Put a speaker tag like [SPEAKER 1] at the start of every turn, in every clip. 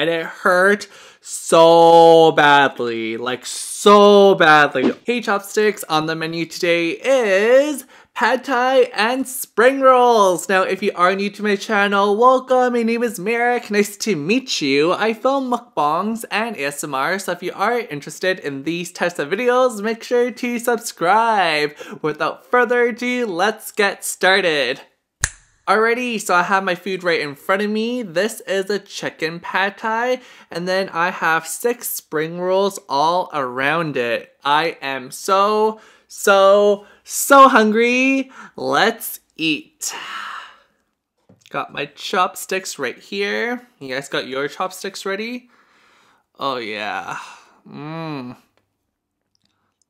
[SPEAKER 1] and it hurt so badly, like so badly. Hey chopsticks, on the menu today is pad thai and spring rolls. Now if you are new to my channel, welcome. My name is Merrick, nice to meet you. I film mukbangs and ASMR, so if you are interested in these types of videos, make sure to subscribe. Without further ado, let's get started. Alrighty, so I have my food right in front of me. This is a chicken pad thai, and then I have 6 spring rolls all around it. I am so hungry. Let's eat. Got my chopsticks right here. You guys got your chopsticks ready? Oh yeah.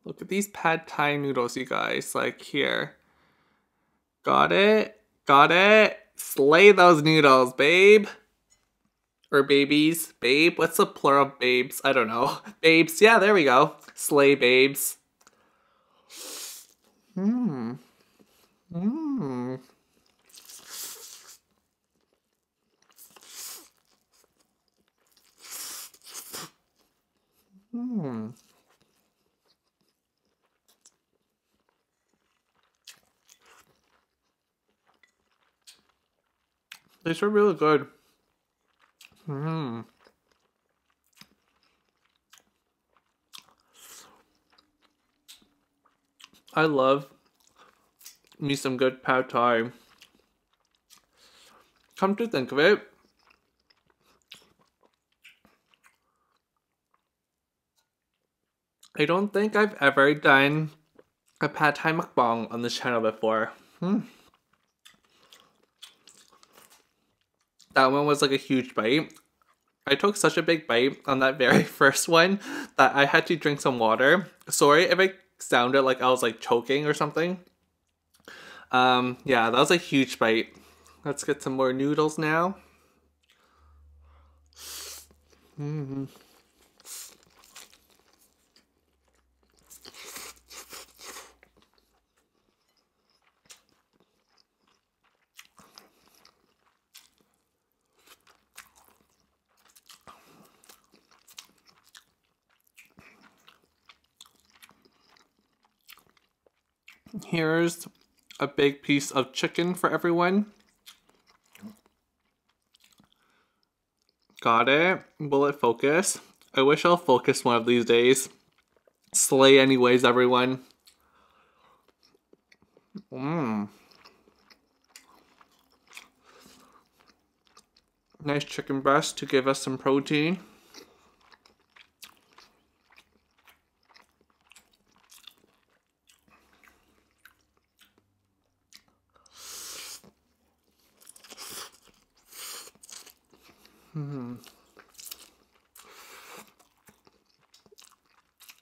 [SPEAKER 1] Look at these pad thai noodles, you guys. Like here. Got it? Got it? Slay those noodles, babe. Or babies. Babe? What's the plural of babes? I don't know. Babes. Yeah, there we go. Slay babes. Mmm. Mmm. Mmm. These are really good. I love me some good pad thai. Come to think of it, I don't think I've ever done a pad thai mukbang on this channel before. That one was like a huge bite. I took such a big bite on that very first one that I had to drink some water. Sorry if it sounded like I was like choking or something. Yeah, that was a huge bite. Let's get some more noodles now. Here's a big piece of chicken for everyone. Got it. Will it focus? I wish I'll focus one of these days. Slay anyways, everyone. Nice chicken breast to give us some protein.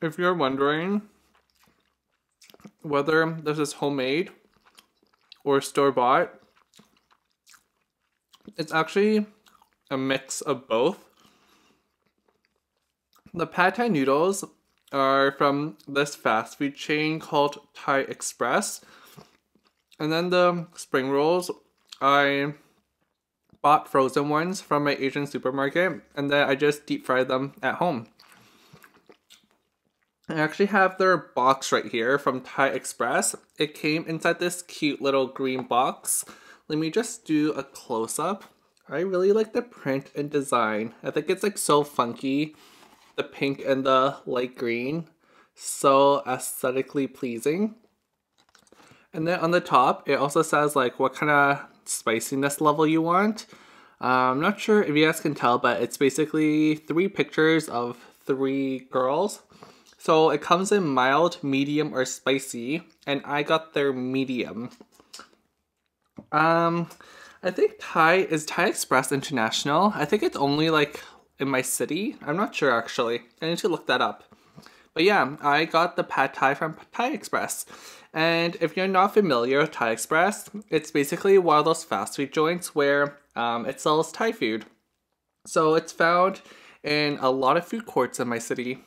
[SPEAKER 1] If you're wondering whether this is homemade or store-bought, it's actually a mix of both. The pad thai noodles are from this fast food chain called Thai Express. And then the spring rolls, I bought frozen ones from my Asian supermarket, and then I just deep fried them at home. I actually have their box right here from Thai Express. It came inside this cute little green box. Let me just do a close-up. I really like the print and design. I think it's like so funky. The pink and the light green. So aesthetically pleasing. And then on the top, it also says like what kind of spiciness level you want. I'm not sure if you guys can tell, but it's basically 3 pictures of 3 girls. So it comes in mild, medium, or spicy, and I got their medium. I think Thai Express International. I think it's only like in my city. I'm not sure actually. I need to look that up. But yeah, I got the pad thai from Thai Express. And if you're not familiar with Thai Express, it's basically one of those fast food joints where it sells Thai food. So it's found in a lot of food courts in my city.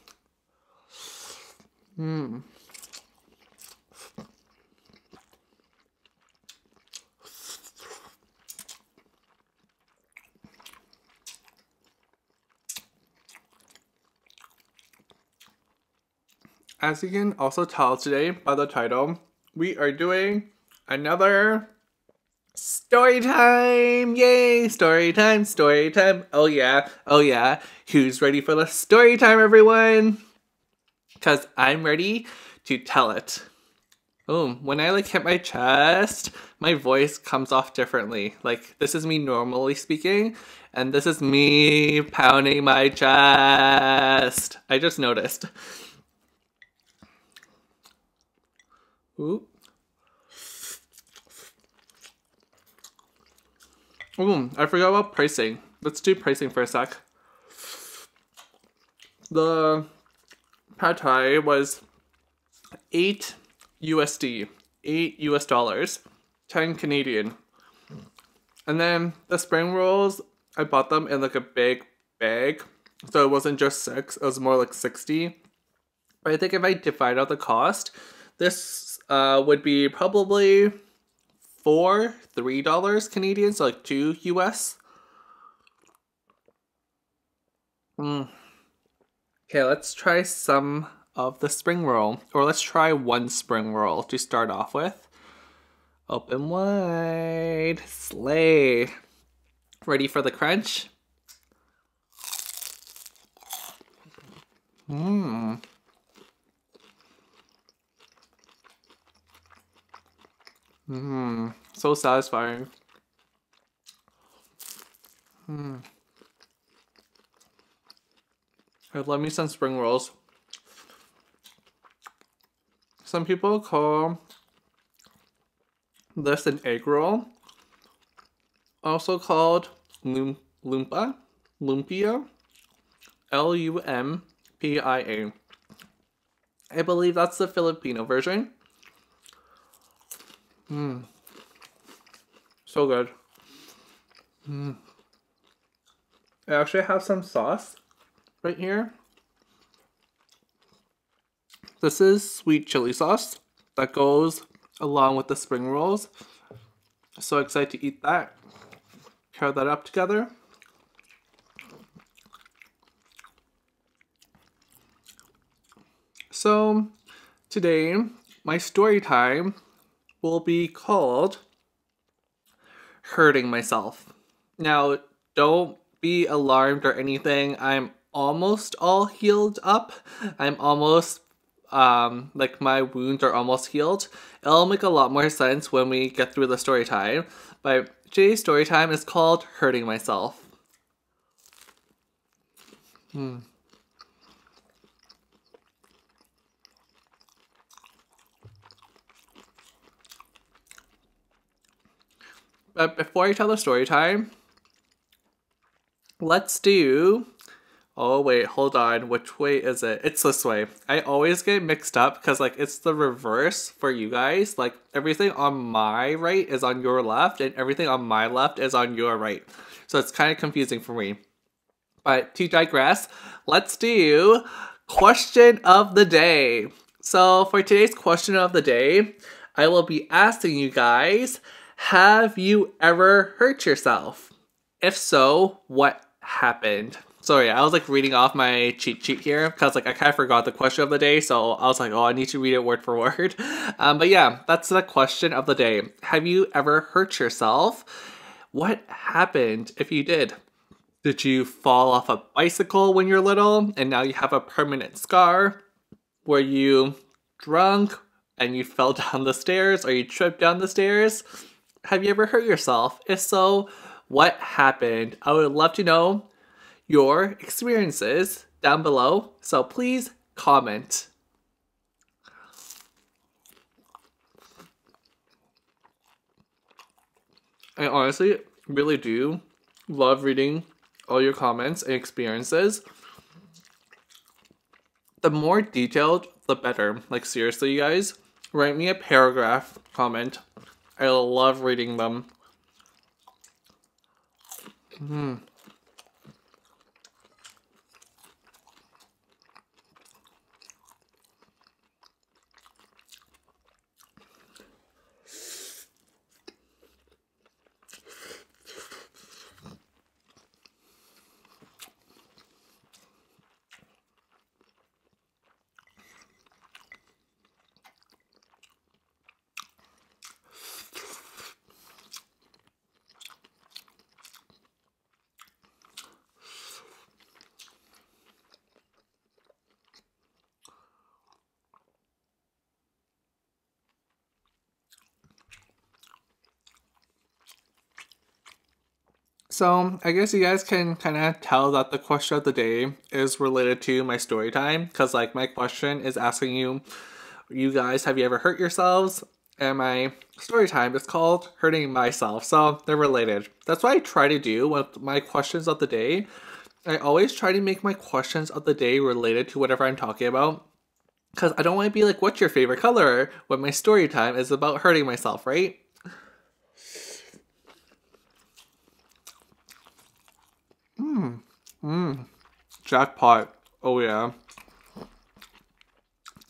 [SPEAKER 1] As you can also tell today by the title, we are doing another story time! Yay! Story time, story time. Oh yeah, oh yeah. Who's ready for the story time, everyone? Because I'm ready to tell it. Oh, when I like hit my chest, my voice comes off differently. Like, this is me normally speaking, and this is me pounding my chest. I just noticed. Ooh. Ooh, I forgot about pricing. Let's do pricing for a sec. The pad thai was $8 USD, $8 US dollars, 10 Canadian. And then the spring rolls, I bought them in like a big bag. So it wasn't just 6, it was more like 60. But I think if I divide out the cost, this would be probably $3 Canadian, so like 2 US. Okay, let's try some of the spring roll, or let's try one spring roll to start off with. Open wide, slay. Ready for the crunch? So satisfying. I love me some spring rolls. Some people call this an egg roll, also called lumpia, Lumpia. I believe that's the Filipino version. So good. I actually have some sauce right here. This is sweet chili sauce that goes along with the spring rolls. So excited to eat that. Pair that up together. So today, my story time will be called Hurting Myself. Now, don't be alarmed or anything. I'm almost all healed up. I'm almost, like my wounds are almost healed. It'll make a lot more sense when we get through the story time. But today's story time is called Hurting Myself. But before I tell the story time, let's do... Oh wait, hold on. Which way is it? It's this way. I always get mixed up because like it's the reverse for you guys. Like everything on my right is on your left and everything on my left is on your right. So it's kind of confusing for me. But to digress, let's do question of the day. So for today's question of the day, I will be asking you guys, have you ever hurt yourself? If so, what happened? Sorry, I was like reading off my cheat sheet here because like I kind of forgot the question of the day, so I was like, oh, I need to read it word for word. But yeah, that's the question of the day. Have you ever hurt yourself? What happened if you did? Did you fall off a bicycle when you're little and now you have a permanent scar? Were you drunk and you fell down the stairs or you tripped down the stairs? Have you ever hurt yourself? If so, what happened? I would love to know your experiences down below, so please comment. I honestly really do love reading all your comments and experiences. The more detailed, the better. Like seriously, you guys, write me a paragraph comment. I love reading them. So I guess you guys can kind of tell that the question of the day is related to my story time, because like my question is asking you guys, have you ever hurt yourselves? And my story time is called hurting myself, so they're related. That's what I try to do with my questions of the day. I always try to make my questions of the day related to whatever I'm talking about, because I don't want to be like, what's your favorite color, when my story time is about hurting myself, right? Jackpot. Oh yeah.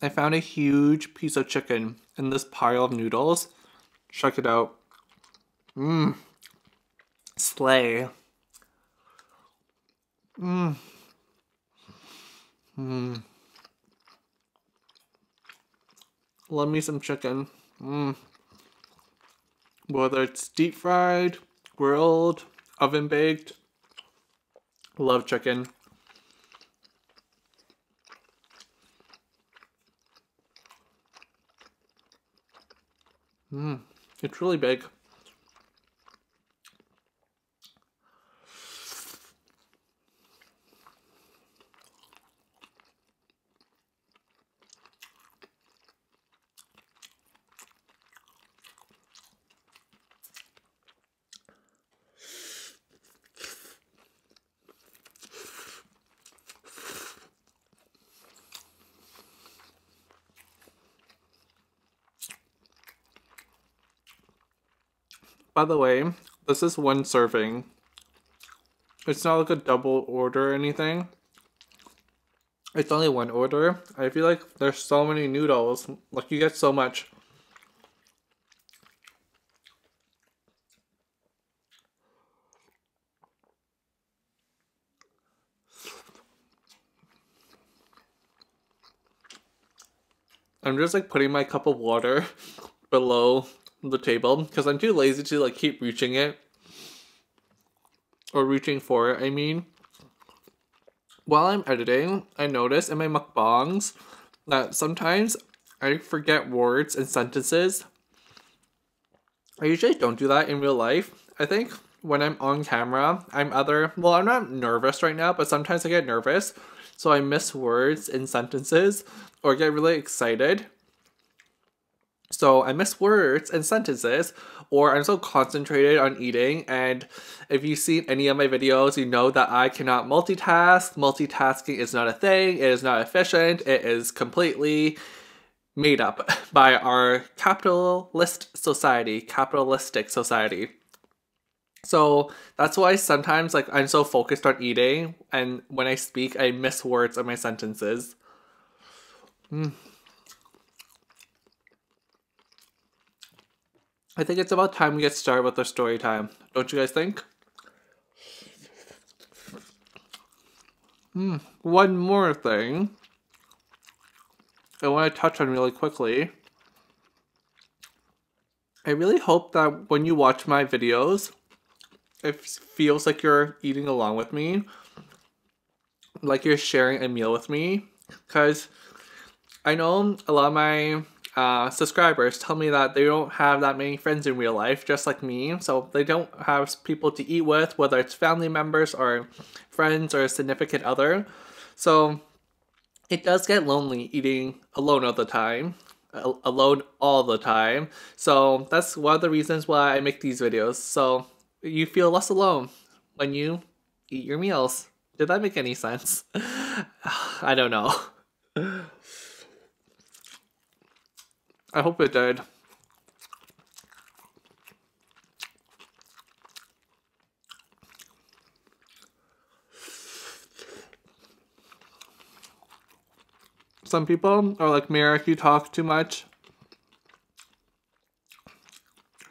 [SPEAKER 1] I found a huge piece of chicken in this pile of noodles. Check it out. Slay. Love me some chicken. Whether it's deep fried, grilled, oven baked. Love chicken. It's really big. By the way, this is one serving. It's not like a double order or anything. It's only one order. I feel like there's so many noodles. Like, you get so much. I'm just like putting my cup of water below the table because I'm too lazy to like keep reaching it. Or reaching for it, I mean. While I'm editing, I notice in my mukbangs that sometimes I forget words and sentences. I usually don't do that in real life. I think when I'm on camera, I'm not nervous right now, but sometimes I get nervous. So I miss words in sentences or get really excited. So I miss words and sentences, or I'm so concentrated on eating. And if you've seen any of my videos, you know that I cannot multitask. Multitasking is not a thing. It is not efficient. It is completely made up by our capitalistic society. So that's why sometimes like I'm so focused on eating, and when I speak, I miss words in my sentences. I think it's about time we get started with our story time. Don't you guys think? One more thing I want to touch on really quickly. I really hope that when you watch my videos, it feels like you're eating along with me. Like you're sharing a meal with me. Because I know a lot of my subscribers tell me that they don't have that many friends in real life, just like me. So they don't have people to eat with, whether it's family members or friends or a significant other. So it does get lonely eating alone all the time. Alone all the time. So that's one of the reasons why I make these videos. So you feel less alone when you eat your meals. Did that make any sense? I don't know. I hope it did. Some people are like, Merrick, you talk too much.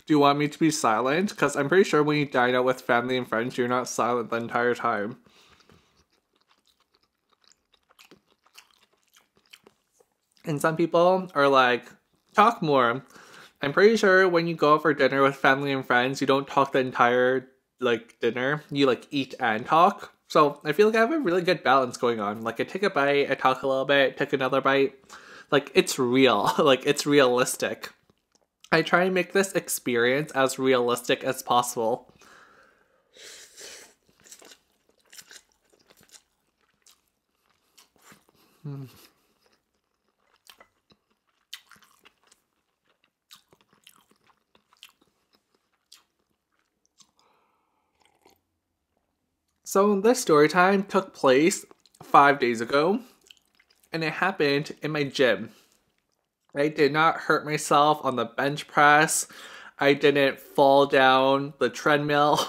[SPEAKER 1] Do you want me to be silent? Because I'm pretty sure when you dine out with family and friends, you're not silent the entire time. And some people are like, talk more. I'm pretty sure when you go out for dinner with family and friends, you don't talk the entire dinner. You like eat and talk. So I feel like I have a really good balance going on. Like I take a bite, I talk a little bit, take another bite. Like it's real. Like it's realistic. I try and make this experience as realistic as possible. So this story time took place 5 days ago, and it happened in my gym. I did not hurt myself on the bench press. I didn't fall down the treadmill.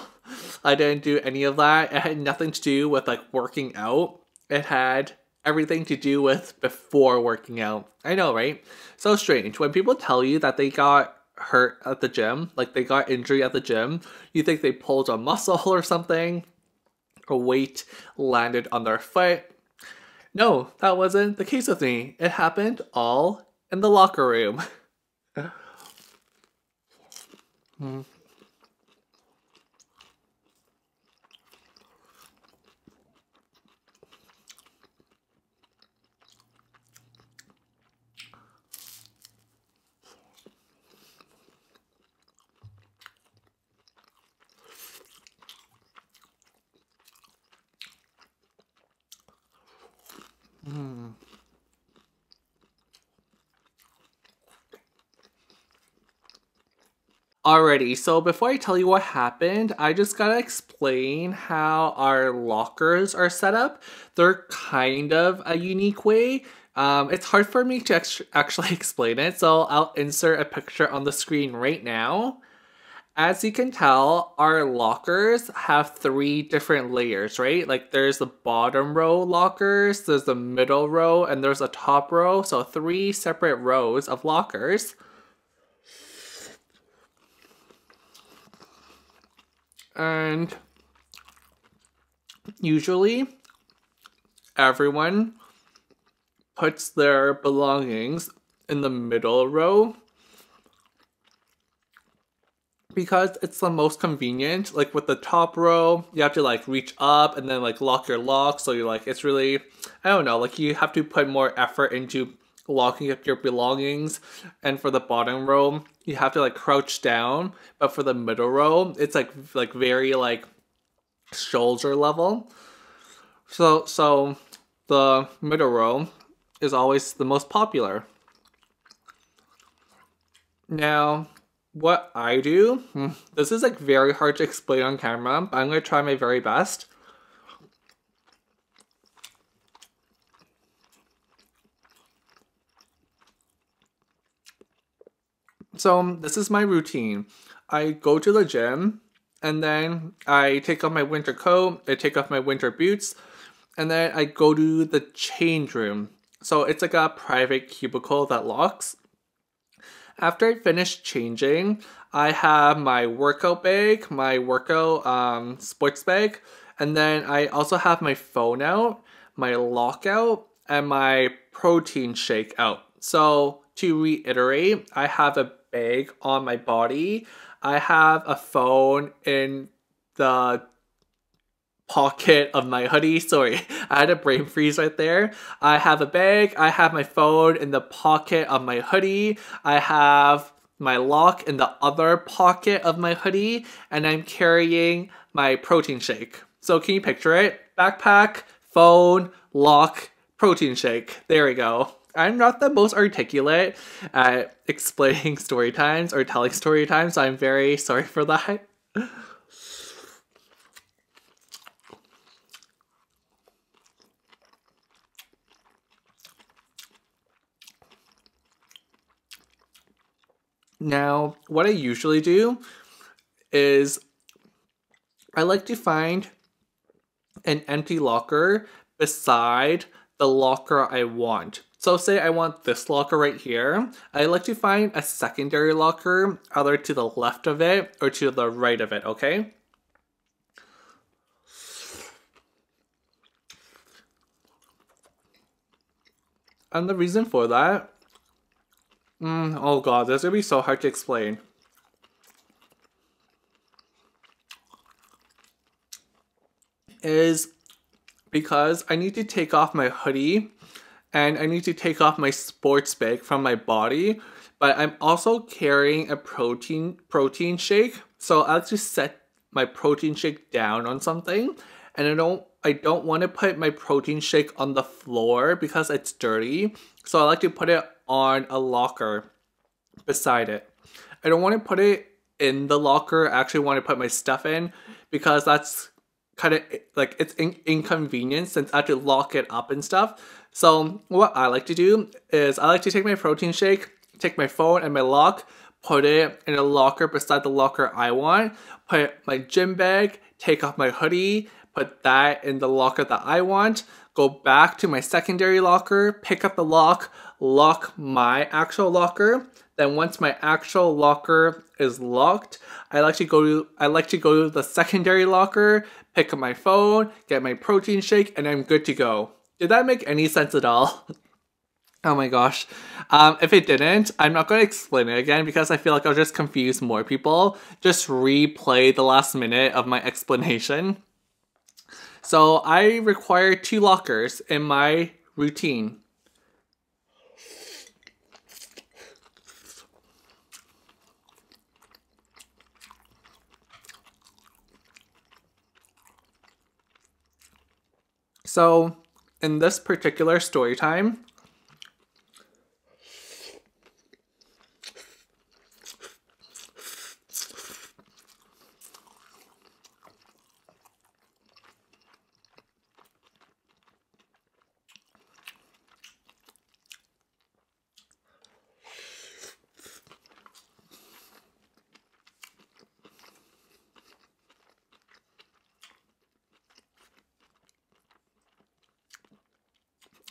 [SPEAKER 1] I didn't do any of that. It had nothing to do with like working out. It had everything to do with before working out. I know, right? So strange. When people tell you that they got hurt at the gym, like they got injury at the gym, you think they pulled a muscle or something. A weight landed on their foot. No, that wasn't the case with me. It happened all in the locker room. Alrighty, so before I tell you what happened, I just gotta explain how our lockers are set up. They're kind of a unique way. It's hard for me to actually explain it, so I'll insert a picture on the screen right now. As you can tell, our lockers have 3 different layers, right? Like there's the bottom row lockers, there's the middle row, and there's a top row. So 3 separate rows of lockers. And usually everyone puts their belongings in the middle row because it's the most convenient. Like with the top row, you have to like reach up and then like lock your lock. So you're like, it's really, I don't know, like you have to put more effort into locking up your belongings. And for the bottom row, you have to like crouch down. But for the middle row, it's like very like shoulder level. So the middle row is always the most popular. Now, what I do, this is like very hard to explain on camera, but I'm going to try my very best. So this is my routine. I go to the gym, and then I take off my winter coat, I take off my winter boots, and then I go to the change room. So it's like a private cubicle that locks. After I finish changing, I have my workout bag, my workout sports bag, and then I also have my phone out, my lockout, and my protein shake out. So to reiterate, I have a bag on my body, I have a phone in the pocket of my hoodie. Sorry, I had a brain freeze right there. I have a bag, I have my phone in the pocket of my hoodie, I have my lock in the other pocket of my hoodie, and I'm carrying my protein shake. So can you picture it? Backpack, phone, lock, protein shake. There we go. I'm not the most articulate at explaining story times or telling story times, so I'm very sorry for that. Now, what I usually do is I like to find an empty locker beside the locker I want. So say I want this locker right here. I like to find a secondary locker either to the left of it or to the right of it, okay? And the reason for that, oh god, this is gonna be so hard to explain. Is because I need to take off my hoodie and I need to take off my sports bag from my body, but I'm also carrying a protein shake. So I like to set my protein shake down on something, and I don't I don't want to put my protein shake on the floor because it's dirty. So I like to put it on a locker beside it. I don't want to put it in the locker. I actually want to put my stuff in because that's kind of like it's inconvenient since I have to lock it up and stuff. So what I like to do is I like to take my protein shake, take my phone and my lock, put it in a locker beside the locker I want, put my gym bag, take off my hoodie, put that in the locker that I want, go back to my secondary locker, pick up the lock, lock my actual locker. Then once my actual locker is locked, I like to go to the secondary locker, pick up my phone, get my protein shake, and I'm good to go. Did that make any sense at all? Oh my gosh. If it didn't, I'm not going to explain it again because I feel like I'll just confuse more people. Just replay the last minute of my explanation. So I require 2 lockers in my routine. So in this particular story time,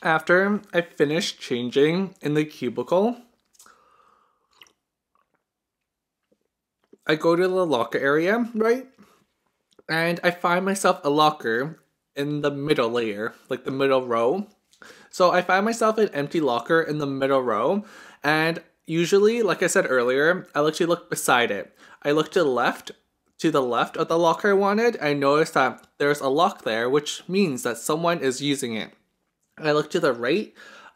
[SPEAKER 1] after I finish changing in the cubicle, I go to the locker area, right? And I find myself a locker in the middle layer, like the middle row. So I find myself an empty locker in the middle row, and usually, like I said earlier, I'll actually look beside it. I look to the left of the locker I wanted, I notice that there's a lock there, which means that someone is using it. I look to the right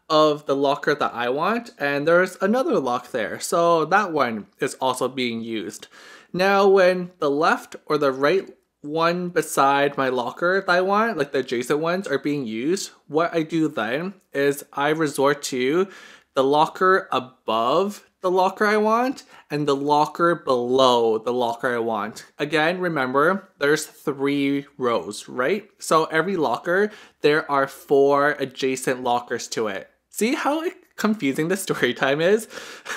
[SPEAKER 1] of the locker that I want, and there's another lock there, so that one is also being used. Now, when the left or the right one beside my locker that I want, like the adjacent ones, are being used, what I do then is I resort to the locker above the locker I want and the locker below the locker I want. Again, remember, there's 3 rows, right? So every locker, there are 4 adjacent lockers to it. See how confusing the story time is?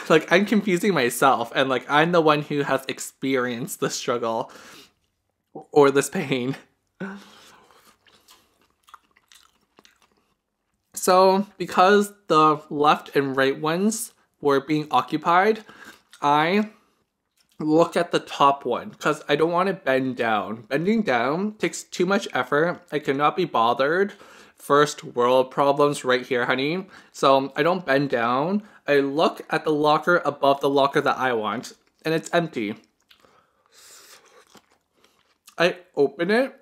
[SPEAKER 1] Like, I'm confusing myself, and like I'm the one who has experienced the struggle or this pain. So because the left and right ones were being occupied, I look at the top one because I don't want to bend down. Bending down takes too much effort. I cannot be bothered. First world problems right here, honey. So I don't bend down. I look at the locker above the locker that I want, and it's empty. I open it,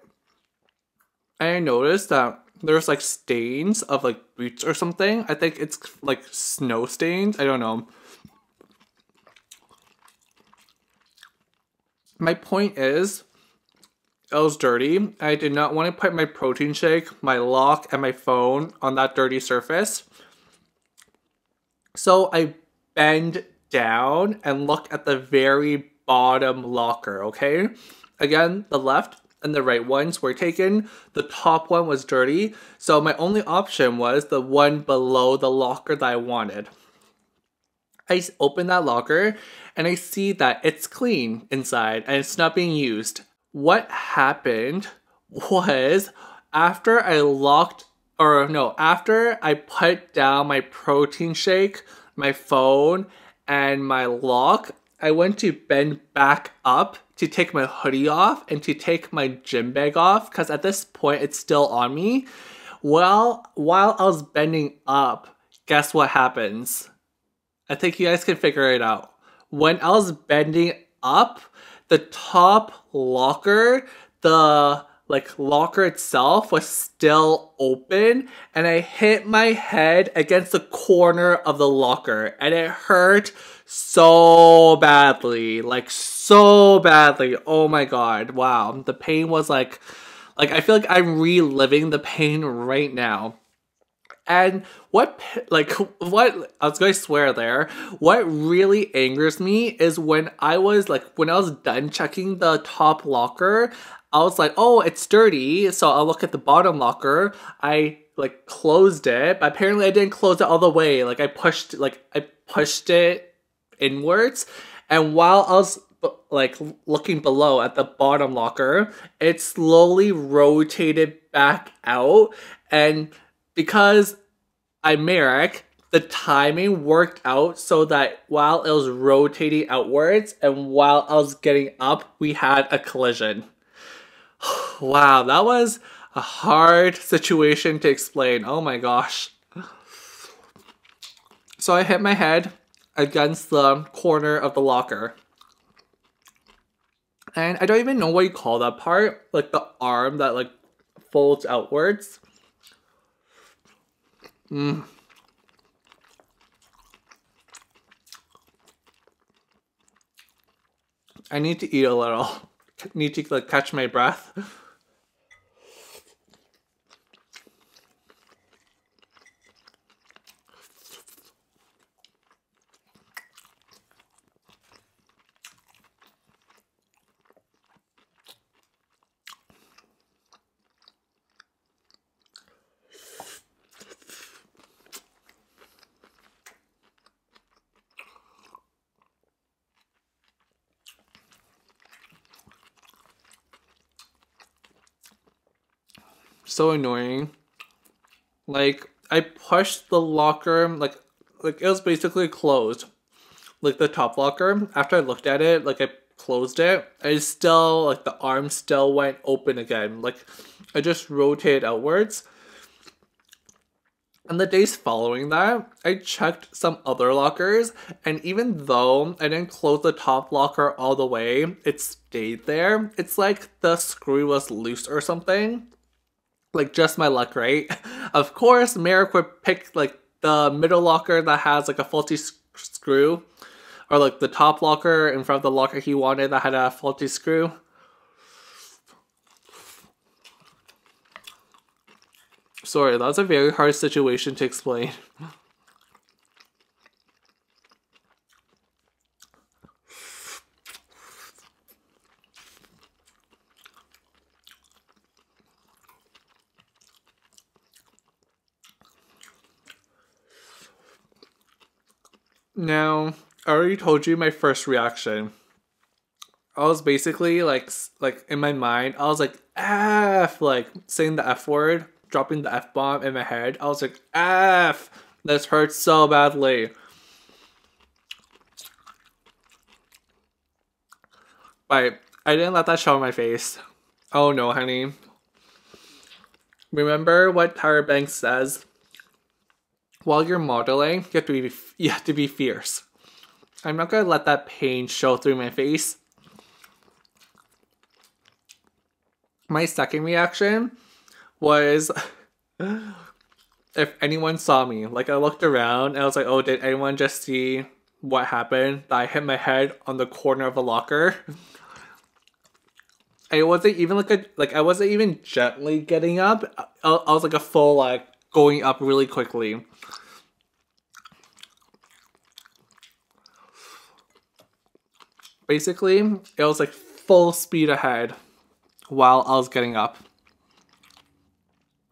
[SPEAKER 1] and I notice that there's like stains of like boots or something. I think it's like snow stains. I don't know. My point is, it was dirty. I did not want to put my protein shake, my lock, and my phone on that dirty surface. So I bend down and look at the very bottom locker, okay? Again, the left and the right ones were taken. The top one was dirty. So my only option was the one below the locker that I wanted. I open that locker and I see that it's clean inside and it's not being used. What happened was after I put down my protein shake, my phone, and my lock, I went to bend back up to take my hoodie off and to take my gym bag off because at this point it's still on me. Well, while I was bending up, guess what happens? I think you guys can figure it out. When I was bending up, the top locker, the locker itself was still open, and I hit my head against the corner of the locker, and it hurt so badly, like so badly. Oh my god, wow. The pain was like Like, I feel like I'm reliving the pain right now. And what I was going to swear there, what really angers me is when I was done checking the top locker, I was like, oh, it's dirty, so I'll look at the bottom locker. I closed it, but apparently I didn't close it all the way. I pushed it inwards, and while I was looking below at the bottom locker, it slowly rotated back out, and because I'm Merrick, the timing worked out so that while it was rotating outwards and while I was getting up, we had a collision. Wow, that was a hard situation to explain. Oh my gosh. So I hit my head against the corner of the locker. And I don't even know what you call that part. Like the arm that folds outwards. I need to eat a little. Need to catch my breath. So annoying. I pushed the locker, it was basically closed. The top locker, after I looked at it, I closed it, I still, the arm still went open again. I just rotated outwards. And the days following that, I checked some other lockers, and even though I didn't close the top locker all the way, it stayed there. It's like the screw was loose or something. Just my luck, right? Of course, Merrick would pick the middle locker that has a faulty screw, or the top locker in front of the locker he wanted that had a faulty screw. Sorry, that was a very hard situation to explain. Now, I already told you my first reaction. I was basically in my mind, I was F, saying the F word, dropping the F bomb in my head. I was F, this hurts so badly. But I didn't let that show on my face. Oh no, honey. Remember what Tyra Banks says? While you're modeling, you have to be fierce. I'm not gonna let that pain show through my face. My second reaction was if anyone saw me. I looked around and I was oh, did anyone just see what happened? That I hit my head on the corner of a locker. I wasn't even I wasn't even gently getting up. I was a full going up really quickly. Basically, it was full speed ahead while I was getting up.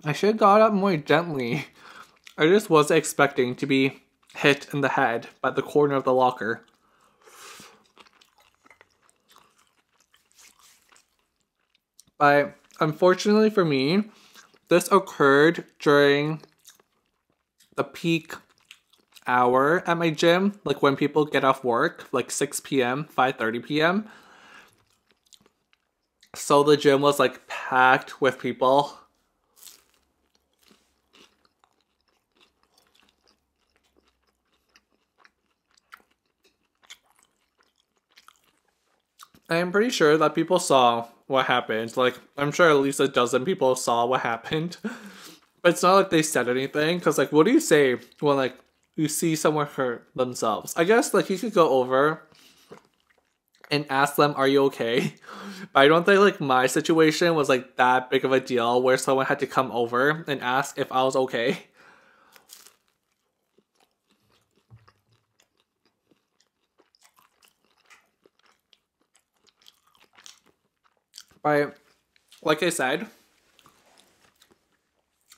[SPEAKER 1] I should have got up more gently. I just wasn't expecting to be hit in the head by the corner of the locker. But unfortunately for me, this occurred during the peak hour at my gym, when people get off work, 6 p.m., 5:30 p.m. So the gym was packed with people. I'm pretty sure that people saw what happened. I'm sure at least a dozen people saw what happened. But it's not they said anything, because what do you say when you see someone hurt themselves? I guess you could go over and ask them, are you okay? But I don't think like my situation was like that big of a deal where someone had to come over and ask if I was okay. But like I said,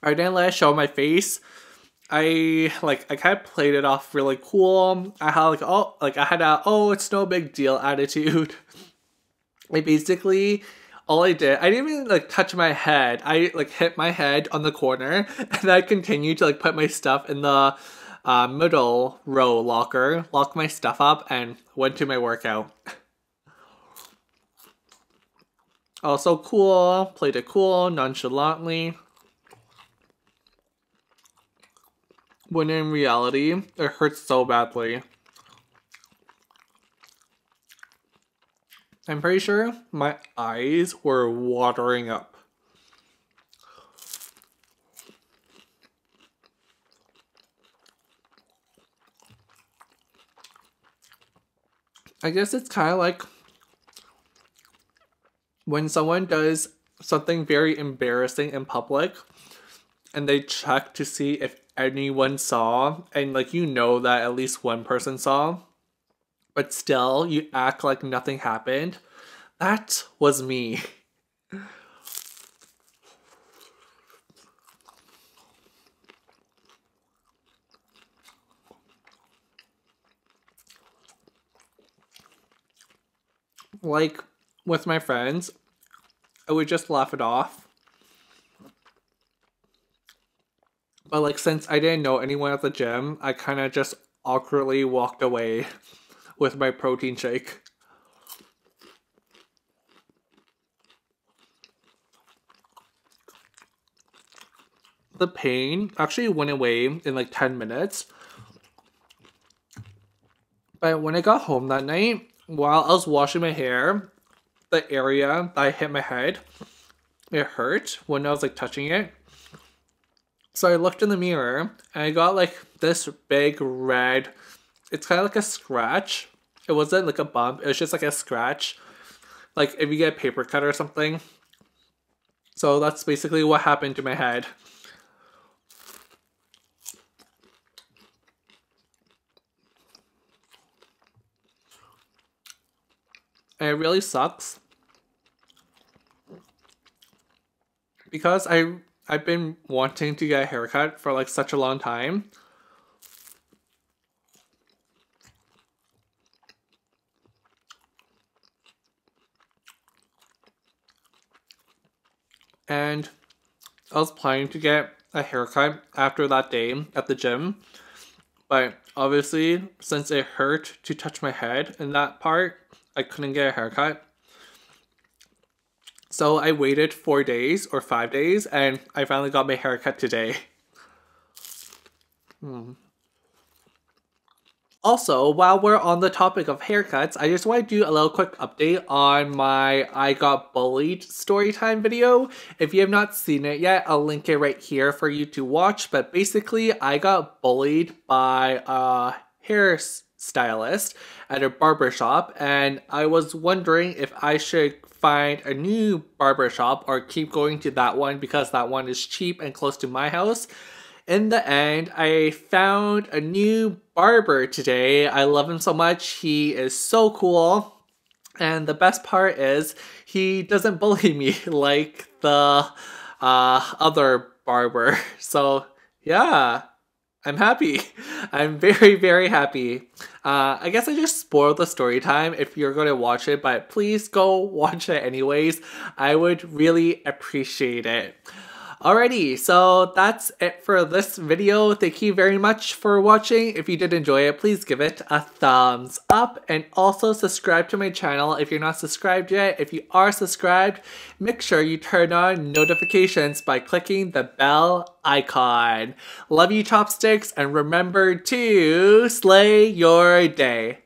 [SPEAKER 1] I didn't let it show my face. I kind of played it off really cool. I had I had a it's no big deal attitude. I basically all I did, I didn't even like touch my head. I like hit my head on the corner and I continued to like put my stuff in the middle row locker, lock my stuff up, and went to my workout. Also cool, played it cool, nonchalantly. When in reality, it hurts so badly. I'm pretty sure my eyes were watering up. I guess it's kind of like when someone does something very embarrassing in public and they check to see if anyone saw, and like you know that at least one person saw, but still you act like nothing happened. That was me. Like with my friends, I would just laugh it off. But like since I didn't know anyone at the gym, I kind of just awkwardly walked away with my protein shake. The pain actually went away in like 10 minutes. But when I got home that night, while I was washing my hair, the area that I hit my head, it hurt when I was like touching it. So I looked in the mirror and I got like this big red, it's kind of like a scratch. It wasn't like a bump, it was just like a scratch. Like if you get a paper cut or something. So that's basically what happened to my head. And it really sucks. Because I've been wanting to get a haircut for like such a long time. And I was planning to get a haircut after that day at the gym. But obviously, since it hurt to touch my head in that part, I couldn't get a haircut. So I waited 4 days or 5 days and I finally got my haircut today. Also, while we're on the topic of haircuts, I just want to do a little quick update on my I Got Bullied Storytime video. If you have not seen it yet, I'll link it right here for you to watch. But basically, I got bullied by a hairstylist at a barbershop, and I was wondering if I should find a new barbershop or keep going to that one because that one is cheap and close to my house. In the end, I found a new barber today. I love him so much. He is so cool. And the best part is he doesn't bully me like the other barber. So yeah, I'm happy. I'm very, very happy. I guess I just spoiled the story time if you're going to watch it, but please go watch it anyways. I would really appreciate it. Alrighty, so that's it for this video. Thank you very much for watching. If you did enjoy it, please give it a thumbs up and also subscribe to my channel if you're not subscribed yet. If you are subscribed, make sure you turn on notifications by clicking the bell icon. Love you, chopsticks, and remember to slay your day.